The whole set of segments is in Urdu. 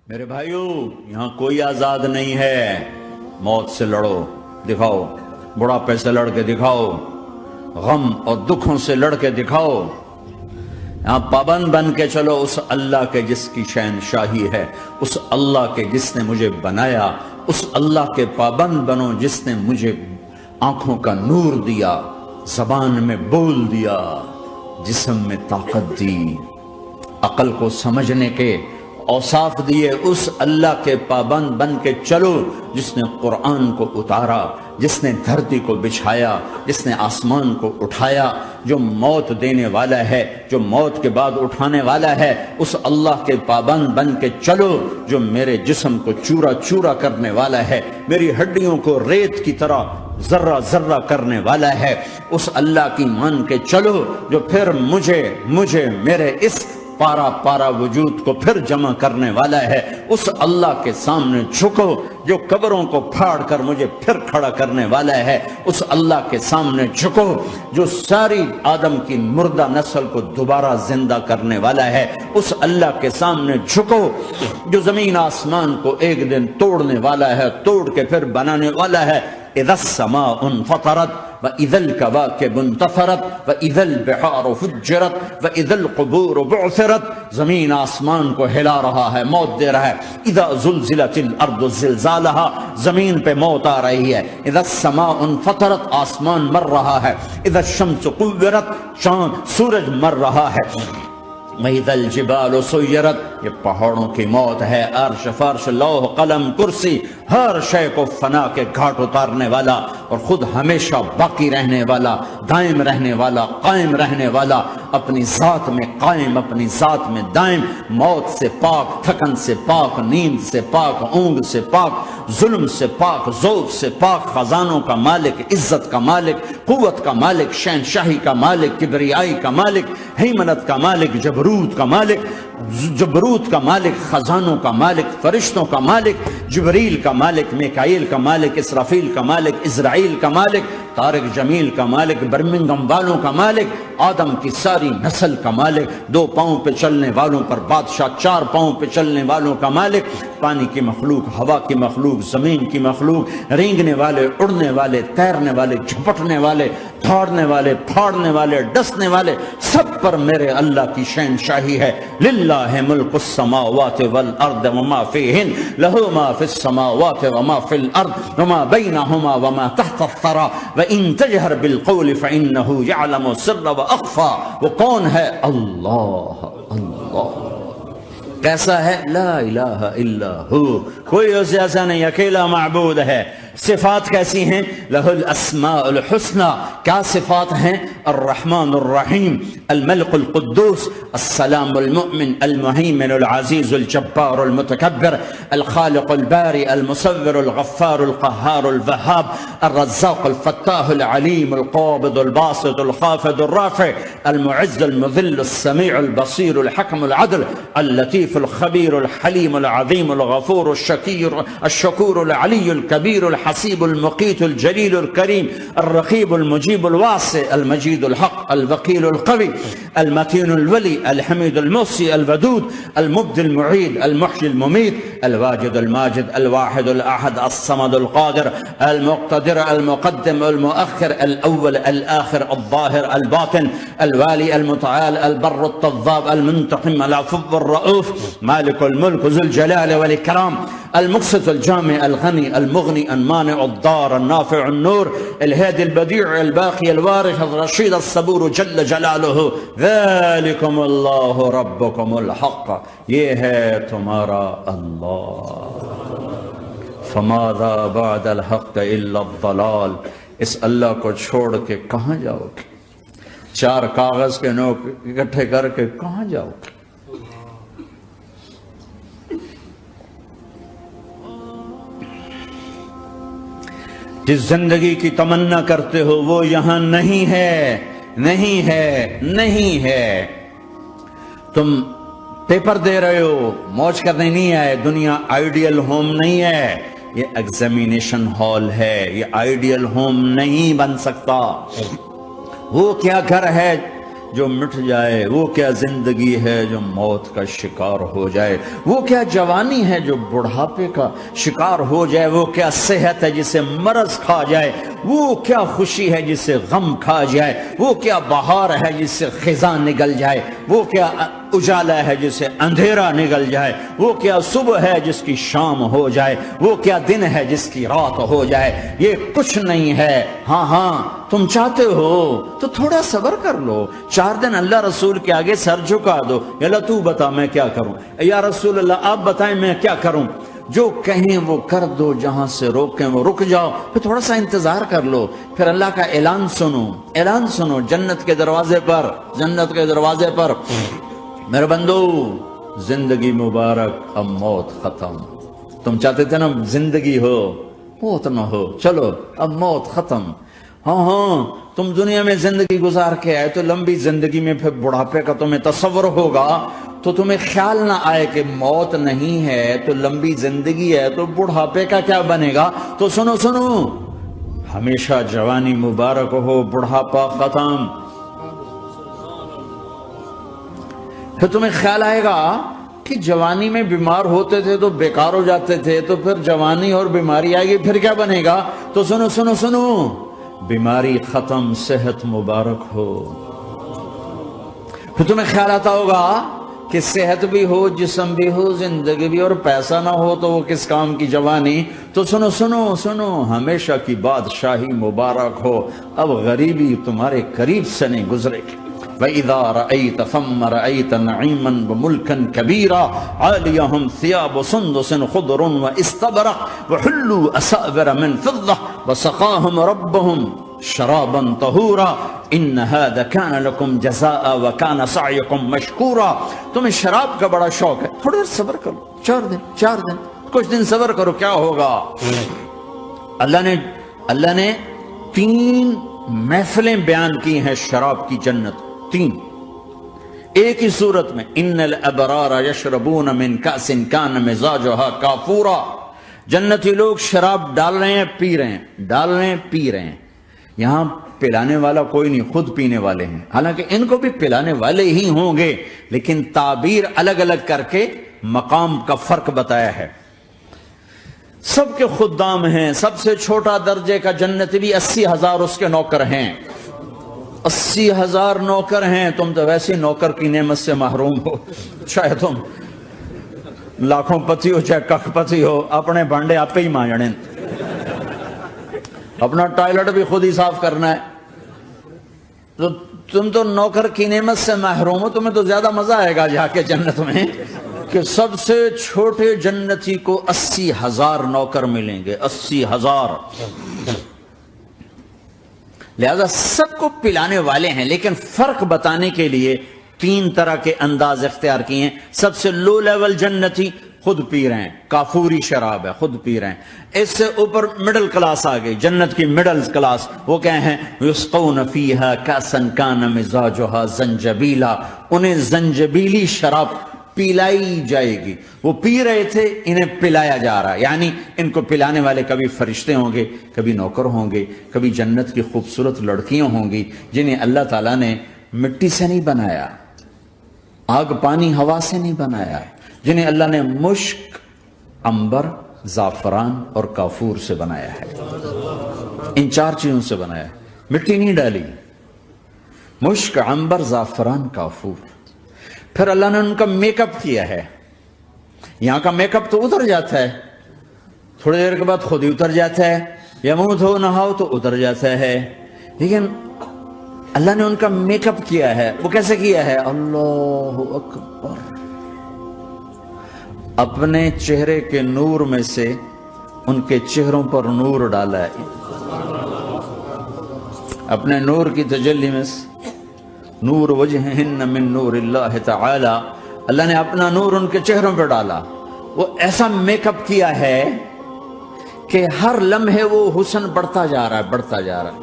میرے بھائیوں، یہاں کوئی آزاد نہیں ہے۔ موت سے لڑو، دکھاؤ، بڑھاپے سے لڑ کے دکھاؤ، غم اور دکھوں سے لڑ کے دکھاؤ۔ یہاں پابند بن کے چلو اس اللہ کے جس کی شہنشاہی ہے، اس اللہ کے جس نے مجھے بنایا، اس اللہ کے پابند بنو جس نے مجھے آنکھوں کا نور دیا، زبان میں بول دیا، جسم میں طاقت دی، عقل کو سمجھنے کے اوصاف دیے۔ اس اللہ کے پابند بن کے چلو جس نے قرآن کو اتارا، جس نے دھرتی کو بچھایا، جس نے آسمان کو اٹھایا، جو موت دینے والا ہے، جو موت کے بعد اٹھانے والا ہے۔ اس اللہ کے پابند بن کے چلو جو میرے جسم کو چورا چورا کرنے والا ہے، میری ہڈیوں کو ریت کی طرح ذرہ ذرہ کرنے والا ہے۔ اس اللہ کی مان کے چلو جو پھر مجھے میرے اس پارا پارا وجود کو پھر جمع کرنے والا ہے۔ اس اللہ کے سامنے جھکو جو قبروں کو پھاڑ کر مجھے پھر کھڑا کرنے والا ہے۔ اس اللہ کے سامنے جھکو جو ساری آدم کی مردہ نسل کو دوبارہ زندہ کرنے والا ہے۔ اس اللہ کے سامنے جھکو جو زمین آسمان کو ایک دن توڑنے والا ہے، توڑ کے پھر بنانے والا ہے۔ اذا السماء انفطرت وَإِذَا الْكَوَاكِبُ انتَثَرَتْ وَإِذَا الْبِحَارُ فُجِّرَتْ وَإِذَا الْقُبُورُ بُعْثِرَتْ۔ زمین آسمان کو ہلا رہا ہے، موت دے رہا ہے۔ اذا زلزلت الارض زلزالها، زمین پہ موت آ رہی ہے۔ اذا السماء انفطرت، آسمان مر رہا ہے۔ اذا الشمس قُوِّرَتْ، چاند سورج مر رہا ہے۔ وَإِذَا الْجِبَالُ سُيِّرَتْ، یہ پہاڑوں کی موت ہے۔ عرش فرش لوح قلم کرسی، ہر شے کو فنا کے گھاٹ اتارنے والا اور خود ہمیشہ باقی رہنے والا، دائم رہنے والا، قائم رہنے والا، اپنی ذات میں قائم، اپنی ذات میں دائم، موت سے پاک، تھکن سے پاک، نیند سے پاک، اونگ سے پاک، ظلم سے پاک، ذوق سے پاک، خزانوں کا مالک، عزت کا مالک، قوت کا مالک، شہنشاہی کا مالک، کبریائی کا مالک، ہیمنت کا مالک، جبروت کا مالک، جبروت کا مالک، خزانوں کا مالک، فرشتوں کا مالک، جبریل کا مالک، میکائیل کا مالک، اسرافیل کا مالک، اسرائیل کا مالک، طارق جمیل کا مالک، برمنگم والوں کا مالک، آدم کی ساری نسل کا مالک، 2 پاؤں پہ چلنے والوں پر بادشاہ، 4 پاؤں پہ چلنے والوں کا مالک، پانی کی مخلوق، ہوا کی مخلوق، زمین کی مخلوق، رینگنے والے، اڑنے والے، تیرنے والے، جھپٹنے والے، دھاڑنے والے، پھاڑنے والے، ڈسنے والے، سب پر میرے اللہ کی شہنشاہی ہے۔ للہ ملک السماوات والارض وما فیہن، لہ ما فی السماوات وما فی الارض وما بینہما وما تحت الثری وان تجہر بالقول فانہ یعلم السر واخفی۔ وہ کون ہے؟ اللہ۔ اللہ کیسا ہے؟ لا الہ الا ہو، کوئی اس جیسا نہیں، اکیلا معبود ہے۔ صفات کیسی ہیں؟ لہ الاسماء الحسنى، کیا صفات ہیں؟ الرحمن الرحیم، الملک القدوس، السلام المؤمن، المہیمن العزیز الجبار المتکبر، الخالق الباری المصور الغفار القہار الوہاب، الرزاق الفتاح العلیم القابض الباسط الخافض الرافع، المعز المذل السمیع البصیر الحکم العدل، اللطیف الخبیر الحلیم العظیم الغفور الشکور العلی الکبیر الحسیب المقیت الجلیل الکریم، الرقیب المجیب الواسع، المجید الحق، الوکیل القوی، المتین الولی، الحمید المحصی، الودود، المبدی المعید، المحیی الممیت، الواجد الماجد، الواحد الاحد، الصمد القادر، المقتدر، المقدم، المؤخر، الاول، الاخر، الظاهر، الباطن، الوالي، المتعال، البر التواب، المنتقم، العفو الرؤوف، مالك الملك ذو الجلال والإكرام، المقسط الجامع الغني المغني المانع الضار النافع النور، الهادي البديع الباقي الوارث الرشيد الصبور جل جلاله، ذلكم الله ربكم الحق، یہ ہے تمہارا اللہ۔ فماذا بعد الحق الا الضلال، اس اللہ کو چھوڑ کے کہاں جاؤ گے؟ 4 کاغذ کے نوٹ اکٹھے کر کے کہاں جاؤ گے؟ جس زندگی کی تمنا کرتے ہو وہ یہاں نہیں ہے، نہیں ہے، نہیں ہے۔ تم پیپر دے رہے ہو، موج کرنے نہیں آئے۔ دنیا آئیڈیل ہوم نہیں ہے، یہ ایگزامینیشن ہال ہے، یہ آئیڈیل ہوم نہیں بن سکتا۔ وہ کیا گھر ہے جو مٹ جائے، وہ کیا زندگی ہے جو موت کا شکار ہو جائے، وہ کیا جوانی ہے جو بڑھاپے کا شکار ہو جائے، وہ کیا صحت ہے جسے مرض کھا جائے، وہ کیا خوشی ہے جسے غم کھا جائے، وہ کیا بہار ہے جس سے خزاں نگل جائے، وہ کیا اجالا ہے جسے اندھیرا نگل جائے، وہ کیا صبح ہے جس کی شام ہو جائے، وہ کیا دن ہے جس کی رات ہو جائے، یہ کچھ نہیں ہے۔ ہاں تم چاہتے ہو تو تھوڑا صبر کر لو، 4 دن اللہ رسول کے آگے سر جھکا دو، یا اللہ تو بتا میں کیا کروں، یا رسول اللہ آپ بتائیں میں کیا کروں، جو کہیں وہ کر دو، جہاں سے روکیں وہ رک جاؤ، پھر تھوڑا سا انتظار کر لو، پھر اللہ کا اعلان سنو جنت کے دروازے پر، میرے بندو زندگی مبارک، اب موت ختم۔ تم چاہتے تھے نا زندگی ہو موت نہ ہو، چلو اب موت ختم۔ ہاں تم دنیا میں زندگی گزار کے آئے تو لمبی زندگی میں پھر بڑھاپے کا تمہیں تصور ہوگا تو تمہیں خیال نہ آئے کہ موت نہیں ہے تو لمبی زندگی ہے تو بڑھاپے کا کیا بنے گا۔ تو سنو ہمیشہ جوانی مبارک ہو، بڑھاپا ختم۔ پھر تمہیں خیال آئے گا کہ جوانی میں بیمار ہوتے تھے تو بیکار ہو جاتے تھے، تو پھر جوانی اور بیماری آئے گی پھر کیا بنے گا۔ تو سنو بیماری ختم، صحت مبارک ہو۔ پھر تمہیں خیال آتا ہوگا کہ صحت بھی ہو، جسم بھی ہو، زندگی بھی، اور پیسہ نہ ہو تو وہ کس کام کی جوانی۔ تو سنو ہمیشہ کی بادشاہی مبارک ہو، اب غریبی تمہارے قریب سے نہیں گزرے گی۔ وَإِذَا رَأَيْتَ ثَمَّ رَأَيْتَ نَعِيمًا وَمُلْكًا كَبِيرًا عَالِيَهُمْ ثِيَابُ سُنْدُسٍ خُضْرٌ وَإِسْتَبْرَقٍ وَحُلُّوا أَسَاوِرَ مِنْ فِضَّةٍ وَسَقَاهُمْ رَبُّهُمْ شَرَابًا طَهُورًا إِنَّ هَذَا كَانَ لَكُمْ جَزَاءً وَكَانَ سَعْيُكُمْ مَشْكُورًا۔ تمہیں شراب کا بڑا شوق ہے، تھوڑی دیر صبر کرو، 4 دن کچھ دن صبر کرو، کیا ہوگا۔ اللہ نے 3 محفلیں بیان کی ہیں شراب کی جنت، 3 ایک ہی صورت میں۔ ان الابرار یشربون من کأس کان مزاجها کافورا، جنتی لوگ شراب ڈال رہے ہیں پی رہے ہیں۔ یہاں پلانے والا کوئی نہیں، خود پینے والے ہیں، حالانکہ ان کو بھی پلانے والے ہی ہوں گے، لیکن تعبیر الگ الگ کر کے مقام کا فرق بتایا ہے۔ سب کے خدام ہیں، سب سے چھوٹا درجے کا جنتی بھی 80,000 اس کے نوکر ہیں، 80,000 نوکر ہیں۔ تم تو ویسے نوکر کی نعمت سے محروم ہو، چاہے تم لاکھوں پتی ہو چاہے کخ پتی ہو، اپنے بانڈے آپ ہی مانجنے، اپنا ٹوائلٹ بھی خود ہی صاف کرنا ہے۔ تو تم تو نوکر کی نعمت سے محروم ہو، تمہیں تو زیادہ مزہ آئے گا جا کے جنت میں کہ سب سے چھوٹے جنتی کو 80,000 نوکر ملیں گے، 80,000۔ لہذا سب کو پلانے والے ہیں، لیکن فرق بتانے کے لیے 3 طرح کے انداز اختیار کیے ہیں۔ سب سے لو لیول جنتی خود پی رہے ہیں، کافوری شراب ہے، خود پی رہے ہیں۔ اس سے اوپر مڈل کلاس آ گئی، جنت کی مڈل کلاس، وہ کہے ہیں یسقون فیہا کأسا کان مزاجہا زنجبیلا، انہیں زنجبیلی شراب پلائی جائے گی۔ وہ پی رہے تھے، انہیں پلایا جا رہا ہے، یعنی ان کو پلانے والے کبھی فرشتے ہوں گے، کبھی نوکر ہوں گے، کبھی جنت کی خوبصورت لڑکیاں ہوں گی جنہیں اللہ تعالیٰ نے مٹی سے نہیں بنایا، آگ پانی ہوا سے نہیں بنایا، جنہیں اللہ نے مشک، عنبر، زعفران اور کافور سے بنایا ہے۔ ان 4 چیزوں سے بنایا ہے، مٹی نہیں ڈالی، مشک، عنبر، زعفران، کافور۔ پھر اللہ نے ان کا میک اپ کیا ہے۔ یہاں کا میک اپ تو اتر جاتا ہے، تھوڑی دیر کے بعد خود ہی اتر جاتا ہے، یا منہ دھو نہاؤ تو اتر جاتا ہے، لیکن اللہ نے ان کا میک اپ کیا ہے۔ وہ کیسے کیا ہے؟ اللہ اکبر، اپنے چہرے کے نور میں سے ان کے چہروں پر نور ڈالا ہے، اپنے نور کی تجلی میں سے، نور وجہہن من نور اللہ تعالی، اللہ نے اپنا نور ان کے چہروں پہ ڈالا۔ وہ ایسا میک اپ کیا ہے کہ ہر لمحے وہ حسن بڑھتا جا رہا ہے۔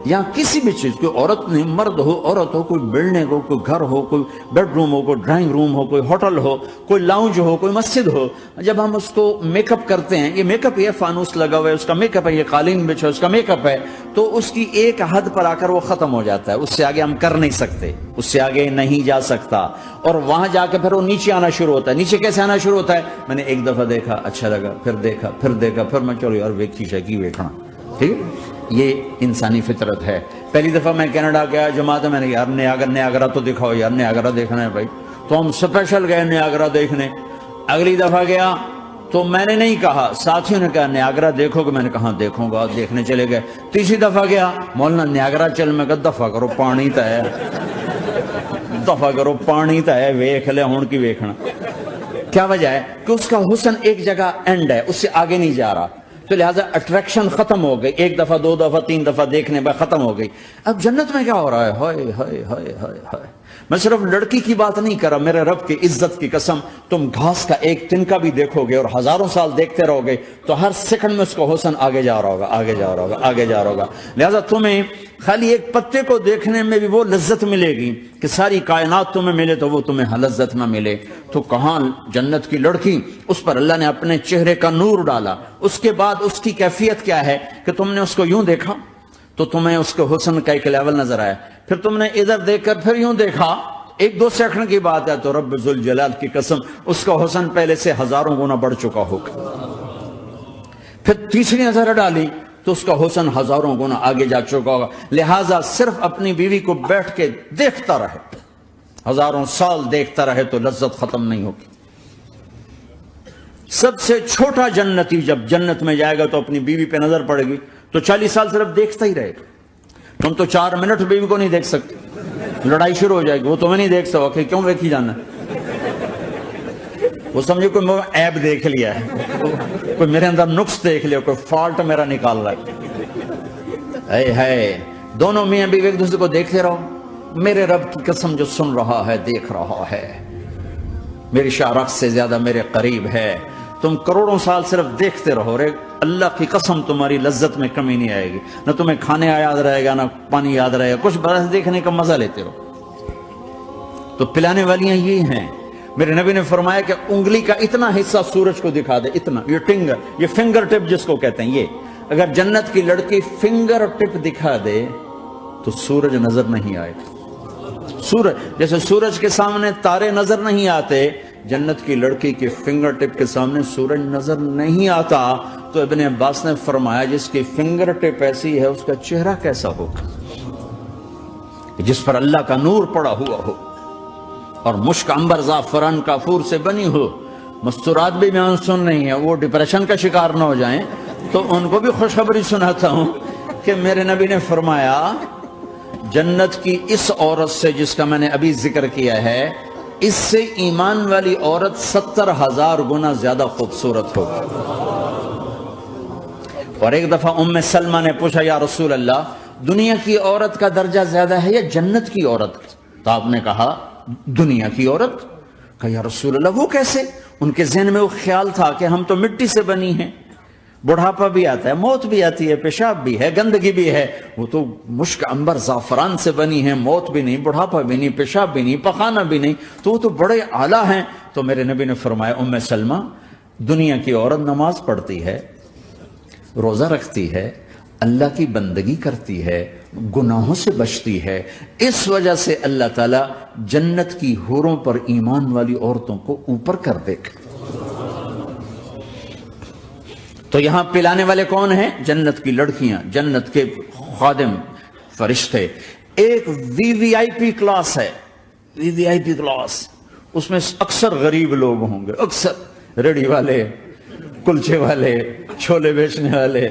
یہاں کسی بھی چیز، کوئی عورت نہیں، مرد ہو، عورت ہو، کوئی بلڈنگ ہو، کوئی گھر ہو، کوئی بیڈ روم ہو، کوئی ڈرائنگ روم ہو، کوئی ہوٹل ہو، کوئی لاؤنج ہو، کوئی مسجد ہو، جب ہم اس کو میک اپ کرتے ہیں، یہ میک اپ، یہ فانوس لگا ہوا ہے اس کا میک اپ ہے، یہ قالین بچھا اس کا میک اپ ہے، تو اس کی ایک حد پر آ کر وہ ختم ہو جاتا ہے، اس سے آگے ہم کر نہیں سکتے، اس سے آگے نہیں جا سکتا، اور وہاں جا کے پھر وہ نیچے آنا شروع ہوتا ہے۔ نیچے کیسے آنا شروع ہوتا ہے؟ میں نے ایک دفعہ دیکھا، اچھا لگا، پھر دیکھا، پھر دیکھا، پھر میں چلو یار ویکھی شکی ویکھنا، ٹھیک ہے؟ یہ انسانی فطرت ہے۔ پہلی دفعہ میں کینیڈا گیا جماعت میں نے یار نیاگرا تو دکھاؤ یار، نیاگرا دیکھنا ہے بھائی، تو ہم سپیشل گئے نیاگرا دیکھنے۔ اگلی دفعہ گیا تو میں نے نہیں کہا، ساتھیوں نے کہا نیاگرا دیکھو گے، میں نے کہا دیکھوں گا، دیکھنے چلے گئے۔ تیسری دفعہ گیا، مولانا نیاگرا چل، میں کہا دفعہ کرو پانی تا ہے، دفعہ کرو پانی تا ہے، ویکھ لے ہون کی ویکھنا۔ کیا وجہ ہے؟ کہ اس کا حسن ایک جگہ اینڈ ہے، اس سے آگے نہیں جا رہا، تو لہٰذا اٹریکشن ختم ہو گئی، ایک دفعہ، دو دفعہ، تین دفعہ دیکھنے بعد ختم ہو گئی۔ اب جنت میں کیا ہو رہا ہے؟ ہائے ہائے ہائے ہائے ہائے، میں صرف لڑکی کی بات نہیں کر رہا، میرے رب کی عزت کی قسم، تم گھاس کا ایک تنکا بھی دیکھو گے اور ہزاروں سال دیکھتے رہو گے تو ہر سیکنڈ میں اس کو حسن آگے جا رہا ہوگا، آگے جا رہا ہوگا، آگے جا رہا ہوگا۔ لہٰذا تمہیں خالی ایک پتے کو دیکھنے میں بھی وہ لذت ملے گی کہ ساری کائنات تمہیں ملے تو وہ تمہیں لذت نہ ملے۔ تو کہاں جنت کی لڑکی، اس پر اللہ نے اپنے چہرے کا نور ڈالا، اس کے بعد اس کی کیفیت کیا ہے کہ تم نے اس کو یوں دیکھا تو تمہیں اس کے حسن کا ایک لیول نظر آیا، پھر تم نے ادھر دیکھ کر پھر یوں دیکھا، ایک دو سیکنڈ کی بات ہے، تو رب ذوالجلال کی قسم اس کا حسن پہلے سے ہزاروں گنا بڑھ چکا ہوگا۔ پھر تیسری نظر ڈالی تو اس کا حسن ہزاروں گنا آگے جا چکا ہوگا۔ لہٰذا صرف اپنی بیوی کو بیٹھ کے دیکھتا رہے، ہزاروں سال دیکھتا رہے تو لذت ختم نہیں ہوگی۔ سب سے چھوٹا جنتی جب جنت میں جائے گا تو اپنی بیوی پہ نظر پڑے گی تو 40 سال صرف دیکھتا ہی رہے گا۔ تم تو 4 منٹ بیوی کو نہیں دیکھ سکتے، لڑائی شروع ہو جائے گی، وہ تمہیں نہیں دیکھ سکتا کہ کیوں دیکھی جانا ہے، وہ سمجھے کوئی عیب دیکھ لیا ہے، کوئی میرے اندر نقص دیکھ لیا، کوئی فالٹ میرا نکال رہا ہے۔ دونوں میاں بیوی ایک دوسرے کو دیکھتے رہو، میرے رب کی قسم جو سن رہا ہے، دیکھ رہا ہے، میری شارخ سے زیادہ میرے قریب ہے۔ تم کروڑوں سال صرف دیکھتے رہو، رے اللہ کی قسم تمہاری لذت میں کمی نہیں آئے گی، نہ تمہیں کھانے یاد رہے گا، نہ پانی یاد رہے گا، کچھ برس دیکھنے کا مزہ لیتے رہو۔ تو پلانے والیاں یہ ہیں۔ میرے نبی نے فرمایا کہ انگلی کا اتنا حصہ سورج کو دکھا دے، اتنا، یہ فنگر ٹپ جس کو کہتے ہیں، یہ اگر جنت کی لڑکی فنگر ٹپ دکھا دے تو سورج نظر نہیں آئے گا۔ سورج جیسے سورج کے سامنے تارے نظر نہیں آتے، جنت کی لڑکی کے فنگر ٹپ کے سامنے سورج نظر نہیں آتا۔ تو ابن عباس نے فرمایا جس کی فنگر ٹپ ایسی ہے اس کا چہرہ کیسا ہوگا، جس پر اللہ کا نور پڑا ہوا ہو اور مشک عنبر زعفران کافور سے بنی ہو۔ مستورات بھی میں سن نہیں ہے، وہ ڈپریشن کا شکار نہ ہو جائیں، تو ان کو بھی خوشخبری سناتا ہوں کہ میرے نبی نے فرمایا جنت کی اس عورت سے جس کا میں نے ابھی ذکر کیا ہے، اس سے ایمان والی عورت 70,000 گنا زیادہ خوبصورت ہوگی۔ اور ایک دفعہ ام سلمہ نے پوچھا یا رسول اللہ، دنیا کی عورت کا درجہ زیادہ ہے یا جنت کی عورت؟ تو آپ نے کہا دنیا کی عورت۔ کہا یا رسول اللہ وہ کیسے؟ ان کے ذہن میں وہ خیال تھا کہ ہم تو مٹی سے بنی ہیں، بڑھاپا بھی آتا ہے، موت بھی آتی ہے، پیشاب بھی ہے، گندگی بھی ہے، وہ تو مشک عنبر زعفران سے بنی ہے، موت بھی نہیں، بڑھاپا بھی نہیں، پیشاب بھی نہیں، پخانہ بھی نہیں، تو وہ تو بڑے اعلیٰ ہیں۔ تو میرے نبی نے فرمایا ام سلمہ، دنیا کی عورت نماز پڑھتی ہے، روزہ رکھتی ہے، اللہ کی بندگی کرتی ہے، گناہوں سے بچتی ہے، اس وجہ سے اللہ تعالیٰ جنت کی حوروں پر ایمان والی عورتوں کو اوپر کر دے گا۔ تو یہاں پلانے والے کون ہیں؟ جنت کی لڑکیاں، جنت کے خادم فرشتے۔ ایک وی وی آئی پی کلاس ہے، وی وی آئی پی کلاس، اس میں اکثر غریب لوگ ہوں گے، اکثر ریڑھی والے، کلچے والے، چھولے بیچنے والے،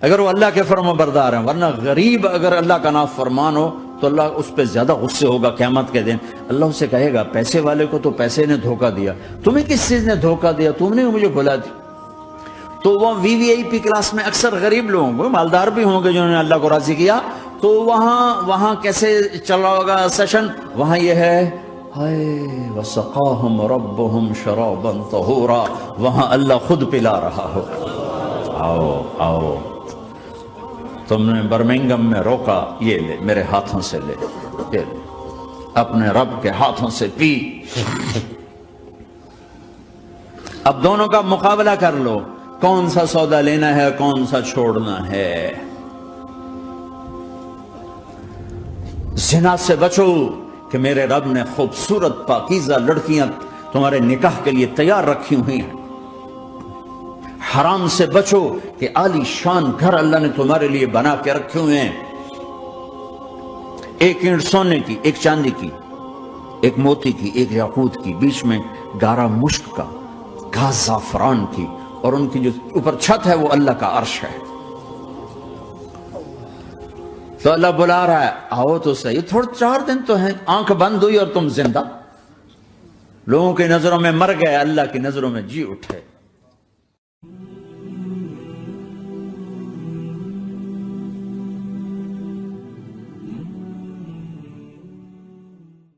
اگر وہ اللہ کے فرما بردار ہیں، ورنہ غریب اگر اللہ کا نافرمان ہو تو اللہ اس پہ زیادہ غصے ہوگا قیامت کے دن۔ اللہ اسے کہے گا پیسے والے کو تو پیسے نے دھوکہ دیا، تمہیں کس چیز نے دھوکہ دیا؟ تم نے مجھے بھلا دی۔ تو وہ وی وی آئی پی کلاس میں اکثر غریب لوگ ہوں گے، مالدار بھی ہوں گے جنہوں نے اللہ کو راضی کیا، تو وہاں کیسے چل رہا ہوگا سیشن؟ وہاں یہ ہے ہائے وسقاہم ربہم شرابا طہورا، وہاں اللہ خود پلا رہا ہو، آؤ آؤ۔ تم نے برمنگم میں روکا، یہ لے میرے ہاتھوں سے لے، یہ لے اپنے رب کے ہاتھوں سے پی۔ اب دونوں کا مقابلہ کر لو، کون سا سودا لینا ہے کون سا چھوڑنا ہے۔ زنا سے بچو کہ میرے رب نے خوبصورت پاکیزہ لڑکیاں تمہارے نکاح کے لیے تیار رکھی ہوئی ہیں۔ حرام سے بچو کہ عالی شان گھر اللہ نے تمہارے لیے بنا کے رکھے ہوئے ہیں، ایک اینٹ سونے کی، ایک چاندی کی، ایک موتی کی، ایک یاقوت کی، بیچ میں گارا مشک کا، گھاس زعفران کی، اور ان کی جو اوپر چھت ہے وہ اللہ کا عرش ہے۔ تو اللہ بلا رہا ہے آؤ تو صحیح، تھوڑے 4 دن تو ہیں، آنکھ بند ہوئی اور تم زندہ۔ لوگوں کی نظروں میں مر گئے، اللہ کی نظروں میں جی اٹھے۔